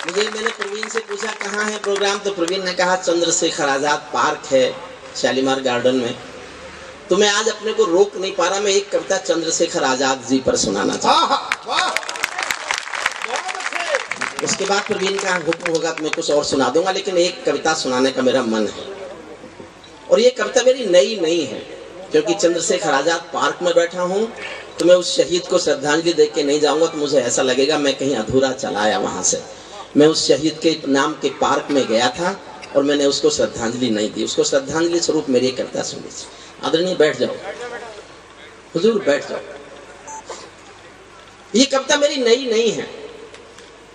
मैंने प्रवीण से पूछा कहाँ है प्रोग्राम, तो प्रवीण ने कहा चंद्रशेखर आजाद पार्क है शालीमार गार्डन में। तो मैं आज अपने को रोक नहीं पा रहा, मैं एक कविता चंद्रशेखर आजाद जी पर सुनाना चाहता हूँ। उसके बाद प्रवीण का हुक्म होगा तो मैं कुछ और सुना दूंगा, लेकिन एक कविता सुनाने का मेरा मन है। और ये कविता मेरी नई नहीं है, क्योंकि चंद्रशेखर आजाद पार्क में बैठा हूँ तो मैं उस शहीद को श्रद्धांजलि दे के नहीं जाऊंगा तो मुझे ऐसा लगेगा मैं कहीं अधूरा चला आया वहां से। मैं उस शहीद के नाम के पार्क में गया था और मैंने उसको श्रद्धांजलि नहीं दी। उसको श्रद्धांजलि स्वरूप मेरी कविता सुनी। आदरणीय बैठ जाओ, हुजूर बैठ जाओ। ये कविता मेरी नई नहीं है।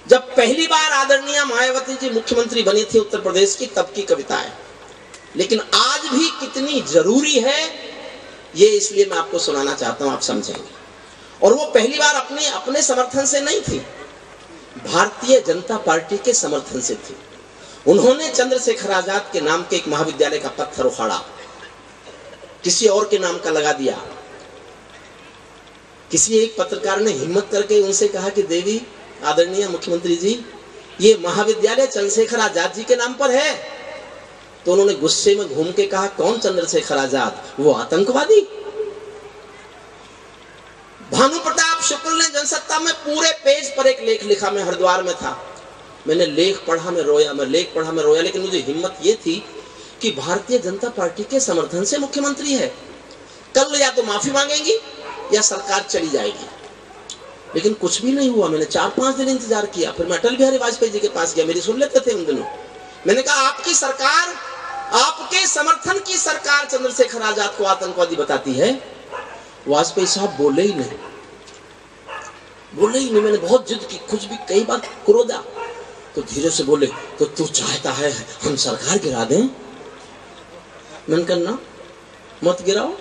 जब पहली बार आदरणीय मायावती जी मुख्यमंत्री बनी थी उत्तर प्रदेश की, तब की कविता है, लेकिन आज भी कितनी जरूरी है ये इसलिए मैं आपको सुनाना चाहता हूं, आप समझेंगे। और वो पहली बार अपने समर्थन से नहीं थी, भारतीय जनता पार्टी के समर्थन से थी। उन्होंने चंद्रशेखर आजाद के नाम के एक महाविद्यालय का पत्थर उखाड़ा, किसी और के नाम का लगा दिया। किसी एक पत्रकार ने हिम्मत करके उनसे कहा कि देवी आदरणीय मुख्यमंत्री जी, ये महाविद्यालय चंद्रशेखर आजाद जी के नाम पर है। तो उन्होंने गुस्से में घूम के कहा, कौन चंद्रशेखर आजाद? वो आतंकवादी। भानु प्रताप शुक्ल ने जनसत्ता में पूरे पेज पर एक लेख लिखा। मैं हरिद्वार में था, मैंने लेख पढ़ा, मैं रोया, लेकिन मुझे हिम्मत ये थी कि भारतीय जनता पार्टी के समर्थन से मुख्यमंत्री है, कल या तो माफी मांगेंगी या सरकार चली जाएगी। लेकिन कुछ भी नहीं हुआ। मैंने 4-5 दिन इंतजार किया, फिर मैं अटल बिहारी वाजपेयी जी के पास गया, मेरी सुन लेते थे उन दिनों। मैंने कहा आपकी सरकार, आपके समर्थन की सरकार चंद्रशेखर आजाद को आतंकवादी बताती है। वाजपेयी साहब बोले ही नहीं। मैंने बहुत जिद की, कुछ भी कई बार क्रोधा, तो धीरे से बोले, तो तू चाहता है हम सरकार गिरा दें? मैंने कहा ना, मत गिराओ।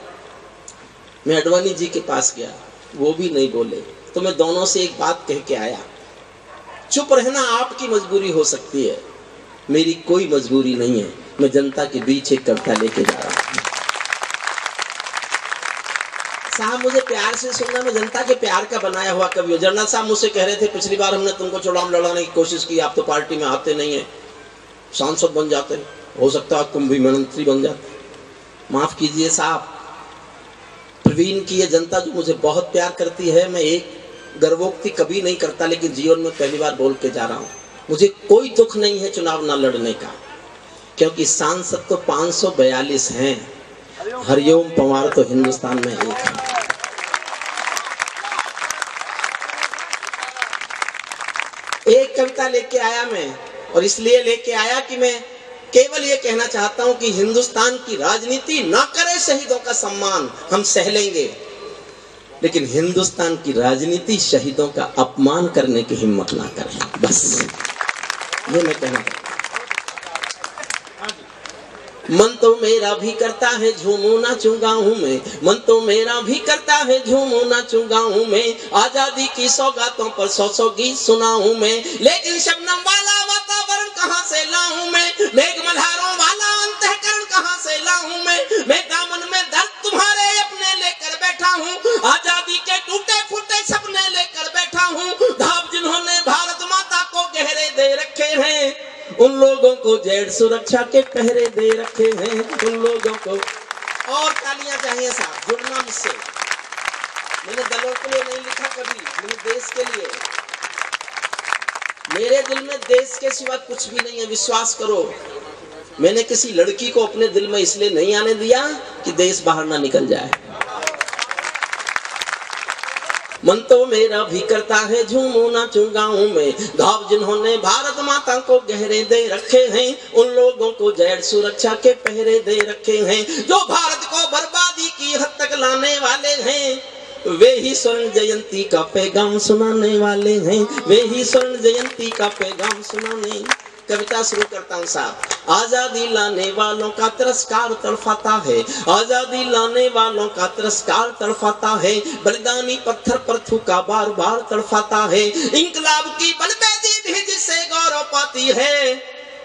मैं अडवाणी जी के पास गया, वो भी नहीं बोले। तो मैं दोनों से एक बात कह के आया, चुप रहना आपकी मजबूरी हो सकती है, मेरी कोई मजबूरी नहीं है। मैं जनता के बीच एक कविता लेके जा रहा हूं। साहब मुझे प्यार से सुनना, मैं जनता के प्यार का बनाया हुआ कवि हूं। जनरल साहब मुझसे कह रहे थे, पिछली बार हमने तुमको चुनाव लड़ाने की कोशिश की, आप तो पार्टी में आते नहीं है, सांसद बन जाते, हो सकता है तुम भी मंत्री बन जाते। माफ कीजिए साहब, प्रवीण की ये जनता जो मुझे बहुत प्यार करती है, मैं एक गर्वोक्ति कभी नहीं करता, लेकिन जीवन में पहली बार बोल के जा रहा हूं, मुझे कोई दुख नहीं है चुनाव ना लड़ने का, क्योंकि सांसद तो 542 हैं, हरिओम पंवार तो हिंदुस्तान में एक है। एक कविता लेके आया मैं, और इसलिए लेके आया कि मैं केवल ये कहना चाहता हूं कि हिंदुस्तान की राजनीति ना करे शहीदों का सम्मान, हम सह लेंगे, लेकिन हिंदुस्तान की राजनीति शहीदों का अपमान करने की हिम्मत ना करें। बस ये मैं कहना चाहता हूं। मन तो मेरा भी करता है झूमू नाचूं गाऊं में, मन तो मेरा भी करता है झूमू नाचूं गाऊं में, आजादी की सौगातों पर 100 गीत सुनाऊं मैं, लेकिन शबनम वाला वातावरण कहां से लाऊं मैं, मेघ मल्हारों वाला अंतःकरण कहां से लाऊं मैं दामन में दर्द तुम्हारे अपने लेकर बैठा हूं, आजादी के टूटे फूटे सपने लेकर बैठा हूं, धाम जिन्होंने भारत माता को गहरे दे रखे हैं, उन लोगों को जेड सुरक्षा के पहरे दे रखे हैं, उन लोगों को। और तालियां चाहिए साहब, जुड़ना मुझसे। मैंने दलों के लिए नहीं लिखा कभी, मैंने देश के लिए। मेरे दिल में देश के सिवा कुछ भी नहीं है, विश्वास करो। मैंने किसी लड़की को अपने दिल में इसलिए नहीं आने दिया कि देश बाहर ना निकल जाए। मन तो मेरा भी करता है झूमू नाचूं गाऊं में, घाव जिन्होंने भारत माता को गहरे दे रखे हैं, उन लोगों को जेड सुरक्षा के पहरे दे रखे हैं, जो भारत को बर्बादी की हद तक लाने वाले हैं, वे ही स्वर्ण जयंती का पैगाम सुनाने वाले हैं, वे ही स्वर्ण जयंती का पैगाम सुनाने। कविता शुरू करता हूँ साहब। आजादी लाने वालों का तिरस्कार तड़फाता है, आजादी लाने वालों का तिरस्कार तड़फाता है, बलिदानी पत्थर पर थूका बार बार तड़फाता है, इंकलाब की बलबेदी भी जिससे गौरव पाती है,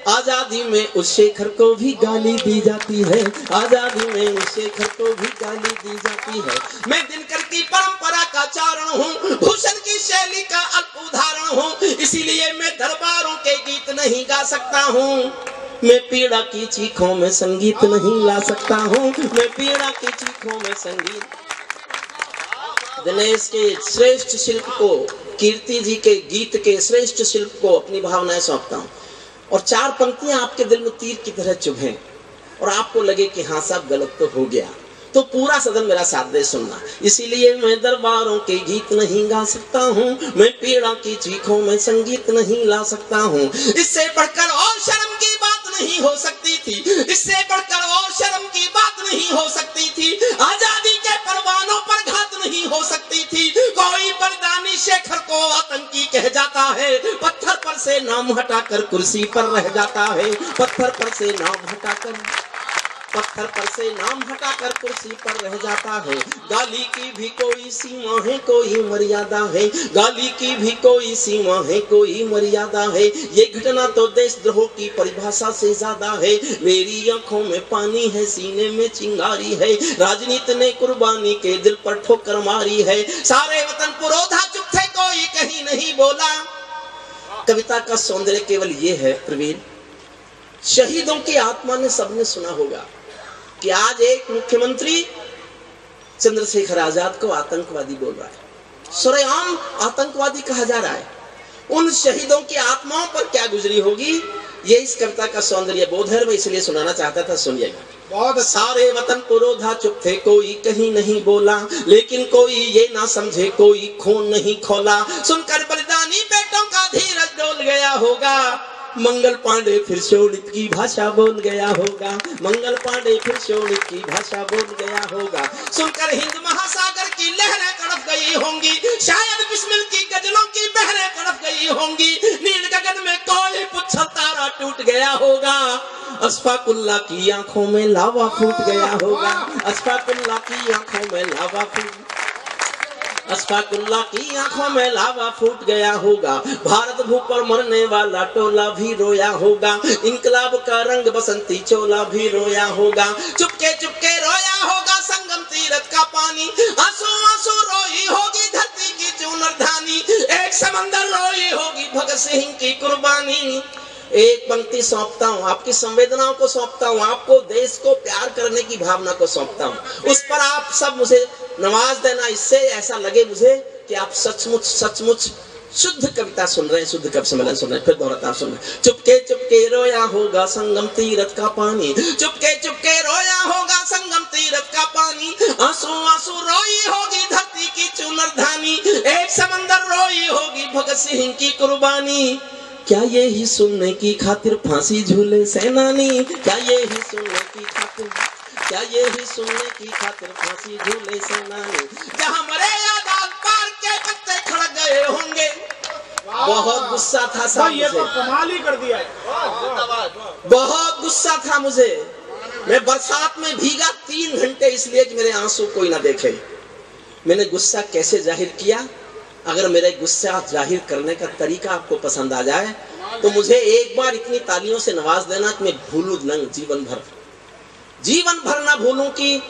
आजादी में उस शेखर को भी गाली दी जाती है, आजादी में उस शेखर को भी गाली दी जाती है। मैं दिनकर की परंपरा का चारण हूँ, भूषण की शैली का अल्प उदाहरण हूँ, इसीलिए मैं दरबारों के नहीं गा सकता हूँ, मैं पीड़ा की चीखों में संगीत नहीं ला सकता हूँ, मैं पीड़ा की चीखों में संगीत। दिनेश के श्रेष्ठ शिल्प को, कीर्ति जी के गीत के श्रेष्ठ शिल्प को अपनी भावनाएं सौंपता हूँ, और 4 पंक्तियां आपके दिल में तीर की तरह चुभें और आपको लगे कि हाँ साहब गलत तो हो गया, तो पूरा सदन मेरा साथ दे सुनना। इसीलिए मैं दरबारों के गीत नहीं गा सकता हूँ, मैं पीड़ा की चीखों में संगीत नहीं ला सकता हूँ। इससे बढ़कर और शर्म की बात नहीं हो सकती थी, इससे बढ़कर और शर्म की बात नहीं हो सकती थी। आजादी के परवानों पर घात नहीं हो सकती थी। कोई बलिदानी शेखर को आतंकी कह जाता है, पत्थर पर से नाम हटाकर कुर्सी पर रह जाता है, पत्थर पर से नाम हटाकर कुर्सी पर रह जाता है। गाली की भी कोई सीमा है, कोई मर्यादा है, गाली की भी कोई सीमा है, कोई मर्यादा है। ये घटना तो देशद्रोह की परिभाषा से ज्यादा है। मेरी आंखों में पानी है, सीने में चिंगारी है, राजनीति ने कुर्बानी के दिल पर ठोकर मारी है। सारे वतन पुरोधा चुप थे, कोई कहीं नहीं बोला। कविता का सौंदर्य केवल ये है प्रवीण, शहीदों की आत्मा ने सबने सुना होगा कि आज एक मुख्यमंत्री चंद्रशेखर आजाद को आतंकवादी बोल रहा है, सरेआम आतंकवादी कहा जा रहा है। उन शहीदों की आत्माओं पर क्या गुजरी होगी, ये इस कविता का सौंदर्य बोध है, मैं इसलिए सुनाना चाहता था, सुनिएगा। बहुत सारे वतन पुरोधा चुप थे, कोई कहीं नहीं बोला, लेकिन कोई ये ना समझे कोई खून नहीं खोला। सुनकर बलिदानी बेटों का धीरज डोल गया होगा, मंगल पांडे फिर शोणित की भाषा बोल गया होगा, मंगल पांडे फिर शोणित की भाषा बोल गया होगा। सुनकर हिंद महासागर की लहरें तड़प गई होंगी, शायद बिस्मिल की गजलों की बहरें तड़प गई होंगी। नील गगन में कोई पुच्छर तारा टूट गया होगा, अशफाकुल्ला की आंखों में लावा फूट गया होगा, अशफाकुल्ला की आंखों में लावा अशफाकुल्ला की आंखों में लावा फूट गया होगा। भारत भू पर मरने वाला टोला भी रोया होगा, इनकलाब का रंग बसंती चोला भी रोया होगा। चुपके चुपके रोया होगा संगम तीरथ का पानी, आंसू आंसू रोई होगी धरती की चूनरधानी। एक समंदर रोई होगी भगत सिंह की कुर्बानी। एक पंक्ति सौंपता हूँ, आपकी संवेदनाओं को सौंपता हूँ, आपको देश को प्यार करने की भावना को सौंपता हूँ। उस पर आप सब मुझे नवाज देना, इससे ऐसा लगे मुझे कि आप सचमुच सचमुच शुद्ध कविता सुन रहे हैं, शुद्ध कवि सम्मेलन सुन रहे हैं। फिर दोहराता सुन रहे हैं। चुपके चुपके रोया होगा संगम तीरथ का पानी, चुपके चुपके रोया होगा संगम तीरथ का पानी। आंसू आंसू रोई होगी धरती की चूनरधानी, एक समंदर रोई होगी भगत सिंह की कुर्बानी। क्या ये ही सुनने की खातिर फांसी झूले सेनानी, क्या ये ही सुनने की खातिर, क्या ये ही सुनने की खातिर फांसी झूले सेनानी। जहाँ मरे आजाद पार्क के पत्ते खड़क गए होंगे। बहुत गुस्सा था साहब, ये तो कमाल ही कर दिया है। बहुत गुस्सा था मुझे, मैं बरसात में भीगा 3 घंटे इसलिए कि मेरे आंसू कोई ना देखे। मैंने गुस्सा कैसे जाहिर किया, अगर मेरे गुस्सा जाहिर करने का तरीका आपको पसंद आ जाए तो मुझे एक बार इतनी तालियों से नवाज देना कि मैं भूलूं न जीवन भर ना भूलूं कि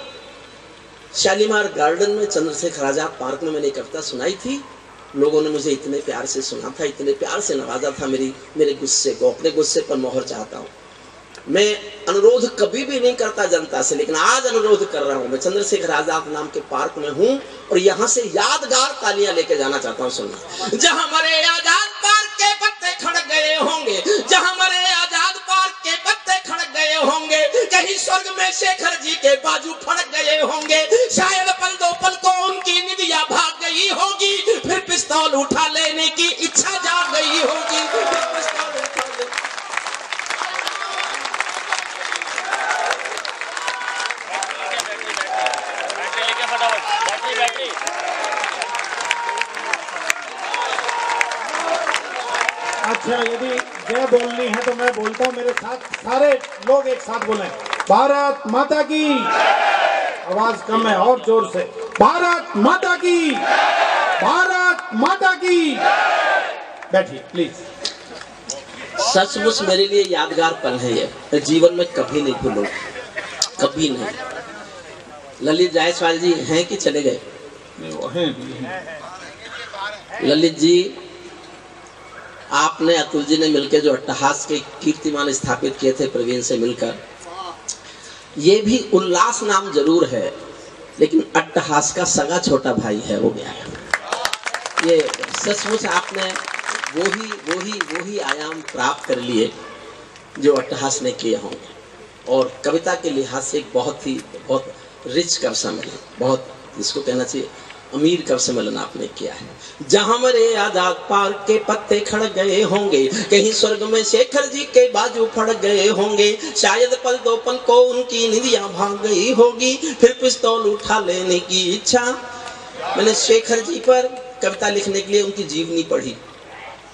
शालीमार गार्डन में चंद्रशेखर आजाद पार्क में मैंने कविता सुनाई थी। लोगों ने मुझे इतने प्यार से सुना था, इतने प्यार से नवाजा था मेरे गुस्से को। अपने गुस्से पर मोहर चाहता हूँ। मैं अनुरोध कभी भी नहीं करता जनता से, लेकिन आज अनुरोध कर रहा हूं। मैं चंद्रशेखर आजाद नाम के पार्क में हूं और यहां से यादगार तालियां लेके जाना चाहता हूं। सुनना, जहां मरे आजाद पार्क के पत्ते खड़क गए होंगे, जहां मरे आजाद पार्क के पत्ते खड़क गए होंगे, कहीं स्वर्ग में शेखर जी के बाजू फड़क गए होंगे। शायद पल दो पल को उनकी निदिया भाग गई होगी, फिर पिस्तौल उठा लेने की इच्छा जाग गई होगी। अच्छा, यदि जय बोलनी है तो मैं बोलता हूँ, मेरे साथ सारे लोग एक साथ बोलें, भारत माता की। आवाज कम है, और जोर से, भारत माता की, भारत माता की। बैठिए प्लीज। सचमुच मेरे लिए यादगार पल है ये, मैं जीवन में कभी नहीं भूलूंगा, कभी नहीं। ललित जायसवाल जी हैं कि चले गए? ललित जी आपने अतुल जी ने मिलकर जो अट्टहास के कीर्तिमान स्थापित किए थे प्रवीण से मिलकर, ये भी उल्लास नाम जरूर है लेकिन अट्टहास का सगा छोटा भाई है हो गया है। ये सचमुच आपने वही आयाम प्राप्त कर लिए जो अट्टहास ने किए होंगे। और कविता के लिहाज से एक बहुत रिच कवि सम्मेलन, बहुत इसको कहना चाहिए अमीर कवि सम्मेलन आपने किया है। जहां मेरे आजाद पार्क के पत्ते खड़ गए होंगे, कहीं स्वर्ग में शेखर जी के बाजू फड़ गए होंगे, शायद पल दो पल को उनकी निंदियां भाग गई होगी, फिर पिस्तौल उठा लेने की इच्छा। मैंने शेखर जी पर कविता लिखने के लिए उनकी जीवनी पढ़ी।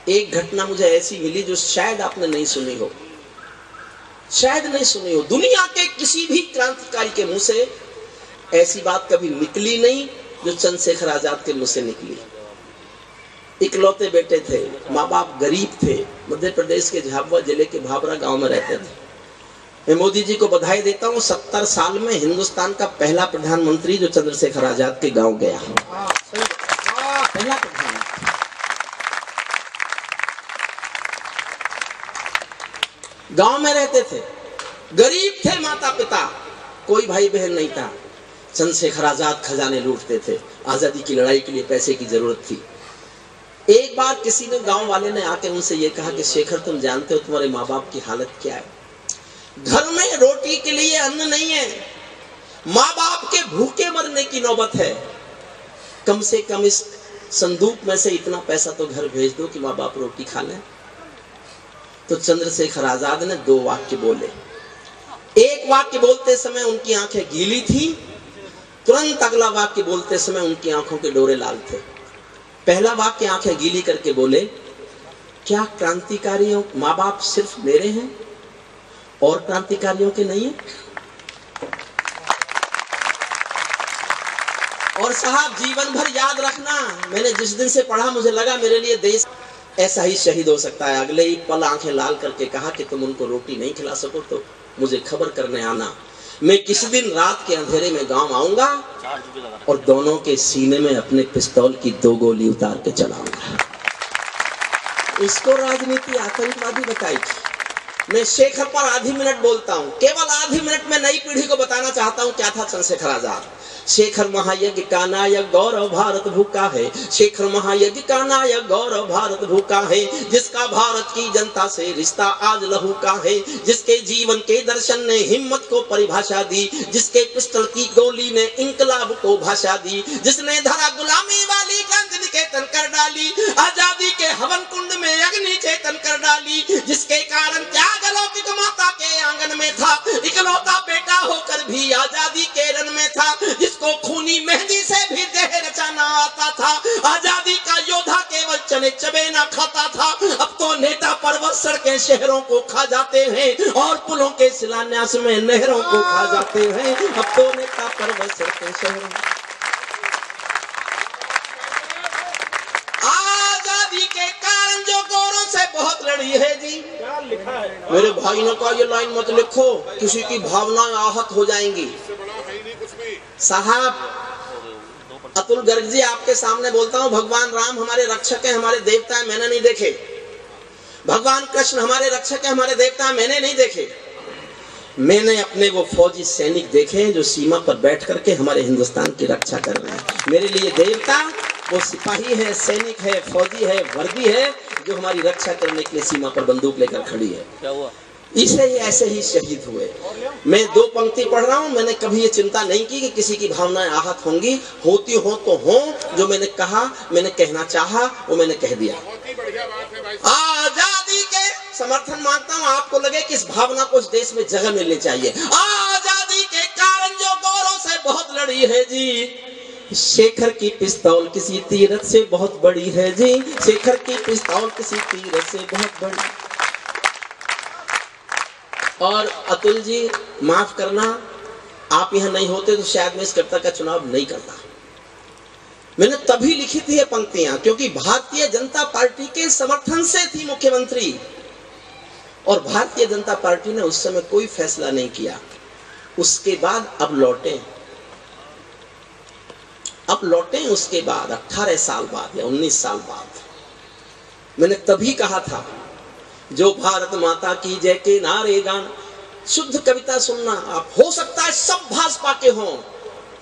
एक घटना मुझे ऐसी मिली जो शायद आपने नहीं सुनी हो, शायद नहीं सुनी हो। दुनिया के किसी भी क्रांतिकारी के मुंह से ऐसी बात कभी निकली नहीं जो चंद्रशेखर आजाद के मुंह से निकली। इकलौते बेटे थे, माँ बाप गरीब थे, मध्य प्रदेश के झाबुआ जिले के भाबरा गांव में रहते थे। मैं मोदी जी को बधाई देता हूँ, 70 साल में हिंदुस्तान का पहला प्रधानमंत्री जो चंद्रशेखर आजाद के गांव गया, पहला प्रधानमंत्री। गांव में रहते थे, गरीब थे, माता पिता, कोई भाई बहन नहीं था। चंद्रशेखर आजाद खजाने लूटते थे, आजादी की लड़ाई के लिए पैसे की जरूरत थी। एक बार किसी ने, गांव वाले ने आके उनसे ये कहा कि शेखर तुम जानते हो तुम्हारे माँ बाप की हालत क्या है, घर में रोटी के लिए अन्न नहीं है, माँ बाप के भूखे मरने की नौबत है, कम से कम इस संदूक में से इतना पैसा तो घर भेज दो कि माँ बाप रोटी खा लें। तो चंद्रशेखर आजाद ने 2 वाक्य बोले। एक वाक्य बोलते समय उनकी आंखें गीली थी, तुरंत अगला वाक्य बोलते समय उनकी आंखों के डोरे लाल थे। पहला वाक्य आंखें गीली करके बोले, क्या क्रांतिकारियों माँ बाप सिर्फ मेरे हैं और क्रांतिकारियों के नहीं है? और साहब जीवन भर याद रखना, मैंने जिस दिन से पढ़ा मुझे लगा मेरे लिए देश ऐसा ही शहीद हो सकता है। अगले ही पल आंखें लाल करके कहा कि तुम उनको रोटी नहीं खिला सको तो मुझे खबर करने आना, मैं किसी दिन रात के अंधेरे में गांव आऊंगा और दोनों के सीने में अपने पिस्तौल की 2 गोली उतार के चलाऊंगा। इसको राजनीति आतंकवादी बताई थी। मैं शेखर पर आधी मिनट बोलता हूं, केवल आधी मिनट में नई पीढ़ी को बताना चाहता हूं क्या था चंद्रशेखर आजाद। शेखर महायज्ञ का नायक गौरव भारत भूखा है, शेखर महायज्ञ का नायक गौरव भारत भूखा है, जिसका भारत की जनता से रिश्ता आज लहू का है, जिसके जीवन के दर्शन ने हिम्मत को परिभाषा दी, जिसके पिस्टल की गोली ने इंकलाब को भाषा दी, जिसने धरा गुलामी वाली गंध निकेतन कर डाली, आजादी के हवन कुंड में अग्नि चेतन कर डाली, जिसके कारण त्याग अलौकिक माता के आंगन में था, इकलौता बेटा होकर भी आजादी के रण में था, जिसको खूनी मेहंदी से भी देह रचाना आता था, आजादी का योद्धा केवल चने चबेना खाता था। अब तो नेता पर्वत सड़कें शहरों को खा जाते हैं और पुलों के शिलान्यास में नहरों को खा जाते हैं। अब तो नेता पर्वत सड़कें शहरों, आजादी के कारण जो गौरव से बहुत लड़ी है जी। क्या लिखा है मेरे भाई ने कहा, ये लाइन मत लिखो, किसी की भावनाएं आहत हो जाएंगी। साहब अतुल गर्ग जी आपके सामने बोलता हूं, भगवान राम हमारे रक्षक हैं, हमारे देवता हैं, मैंने नहीं देखे। भगवान कृष्ण हमारे रक्षक हैं, हमारे देवता हैं, मैंने नहीं देखे। मैंने अपने वो फौजी सैनिक देखे हैं जो सीमा पर बैठ करके हमारे हिंदुस्तान की रक्षा कर रहे हैं। मेरे लिए देवता वो सिपाही है, सैनिक है, फौजी है, वर्दी है जो हमारी रक्षा करने के लिए सीमा पर बंदूक लेकर खड़ी है। क्या हुआ? इसे ही ऐसे ही शहीद हुए। मैं 2 पंक्ति पढ़ रहा हूं, मैंने कभी ये चिंता नहीं की कि किसी की भावनाएं आहत होंगी, होती हो तो हो। जो मैंने कहा, मैंने कहना चाहा, वो मैंने कह दिया। आजादी के समर्थन मांगता हूं, आपको लगे कि इस भावना को इस देश में जगह मिलनी चाहिए। आजादी के कारण जो गौरव से बहुत लड़ी है जी, शेखर की पिस्तौल किसी तीरथ से बहुत बड़ी है जी, शेखर की पिस्तौल किसी तीरथ से बहुत बड़ी। और अतुल जी माफ करना, आप यहाँ नहीं होते तो शायद मैं इस कविता का चुनाव नहीं करता। मैंने तभी लिखी थी ये पंक्तियां क्योंकि भारतीय जनता पार्टी के समर्थन से थी मुख्यमंत्री, और भारतीय जनता पार्टी ने उस समय कोई फैसला नहीं किया। उसके बाद अब लौटे उसके बाद 18 साल बाद या 19 साल बाद मैंने तभी कहा था, जो भारत माता की जय के नारे गान, शुद्ध कविता सुनना। आप हो सकता है सब भाजपा के हों,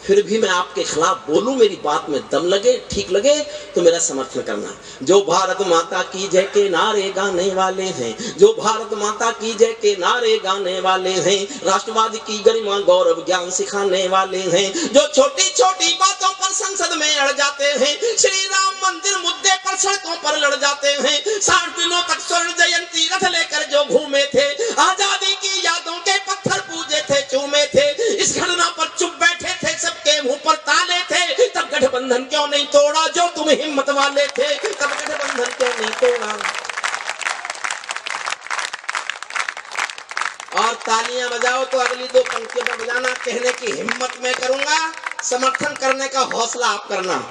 फिर भी मैं आपके खिलाफ बोलूं, मेरी बात में दम लगे, ठीक लगे तो मेरा समर्थन करना। जो भारत माता की जय के नारे गाने वाले हैं, जो भारत माता की जय के नारे गाने वाले हैं, राष्ट्रवाद की गरिमा गौरव ज्ञान सिखाने वाले हैं, जो छोटी छोटी बातों पर संसद में अड़ जाते हैं, श्री राम मंदिर मुद्दे पर सड़कों पर लड़ जाते हैं, 60 दिनों तक स्वर्ण जयंती रथ लेकर जो घूमे थे, आजादी की यादों के पत्थर पूजे थे, चूमे थे, इस घटना पर चुप बैठे थे, सबके मुंह पर ताले थे, तब गठबंधन क्यों नहीं तोड़ा? जो तुम हिम्मत वाले थे, तब गठबंधन क्यों नहीं तोड़ा? और तालियां बजाओ तो अगली 2 पंक्तियों में बजाना। कहने की हिम्मत मैं करूंगा, समर्थन करने का हौसला आप करना।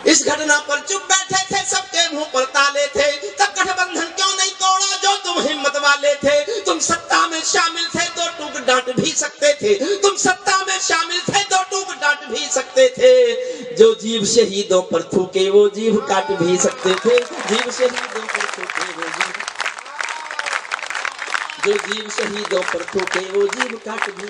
इस घटना पर चुप बैठे थे, सबके मुंह पर ताले थे, तब गठबंधन क्यों नहीं तोड़ा? जो तुम हिम्मत वाले थे, तुम सत्ता में शामिल थे तो टूक डांट भी सकते थे, तुम सत्ता में शामिल थे तो टूक डांट भी सकते थे, जो जीव शहीदों पर थूके वो जीव काट भी सकते थे, जीव शहीदों पर थूके वो जीव, जो जीव शहीदों पर थूके वो जीव काट भी,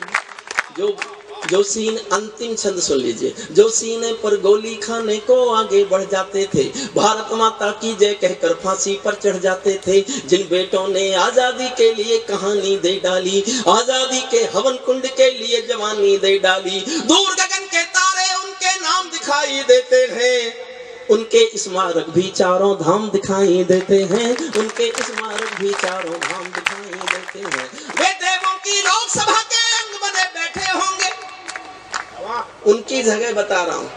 जो सीन, अंतिम छंद सुन लीजिए, जो सीने पर गोली खाने को आगे बढ़ जाते थे, भारत माता की जय कहकर फांसी पर चढ़ जाते थे, जिन बेटों ने आजादी के लिए कहानी दे डाली, आजादी के हवन कुंड के लिए जवानी दे डाली, दूर गगन के तारे उनके नाम दिखाई देते हैं, उनके स्मारक भी चारों धाम दिखाई देते हैं, उनके स्मारक भी चारों धाम दिखाई देते हैं। वे देवों की लोकसभा के अंग बने बैठे होंगे, उनकी जगह बता रहा हूं,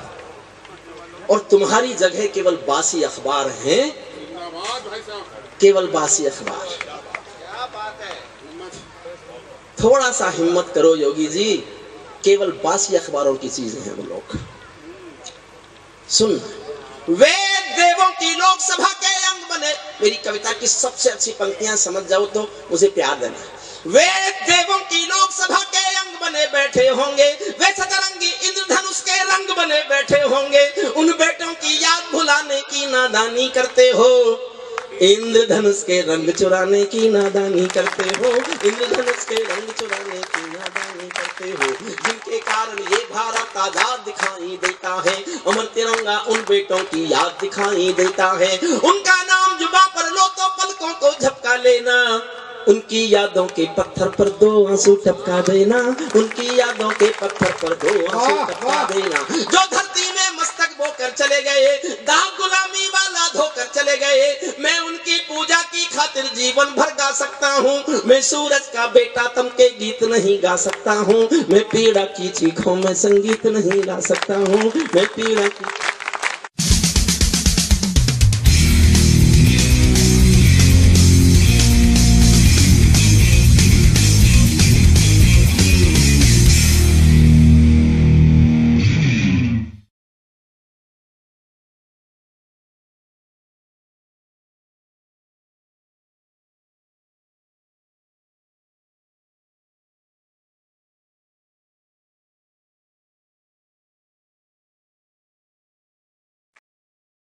और तुम्हारी जगह केवल बासी अखबार हैं, केवल बासी अखबार। थोड़ा सा हिम्मत करो योगी जी, केवल बासी अखबारों की चीजें हैं वो लोग। सुन, वे देवों की लोकसभा के अंग बने, मेरी कविता की सबसे अच्छी पंक्तियां समझ जाओ तो मुझे प्यार देना। वे देवों की लोकसभा के अंग बने बैठे होंगे, वे सतरंगी इंद्रधनुष के रंग बने बैठे होंगे, उन बेटों की याद भुलाने की नादानी करते हो, इंद्रधनुष के रंग चुराने की नादानी करते हो, इंद्रधनुष के रंग चुराने की नादानी करते हो, जिनके कारण ये भारत आजाद दिखाई देता है, अमर तिरंगा उन बेटों की याद दिखाई देता है, उनका नाम जुबां पर लो तो पलकों को झपका लेना, उनकी यादों के पत्थर पर 2 आंसू टपका देना, उनकी यादों के पत्थर पर 2 आंसू टपका देना, जो धरती में मस्तक बोकर चले गए, दाग गुलामी वाला धोकर चले गए, मैं उनकी पूजा की खातिर जीवन भर गा सकता हूँ, मैं सूरज का बेटा तम के गीत नहीं गा सकता हूँ, मैं पीड़ा की चीखों में संगीत नहीं गा सकता हूँ, मैं पीड़ा की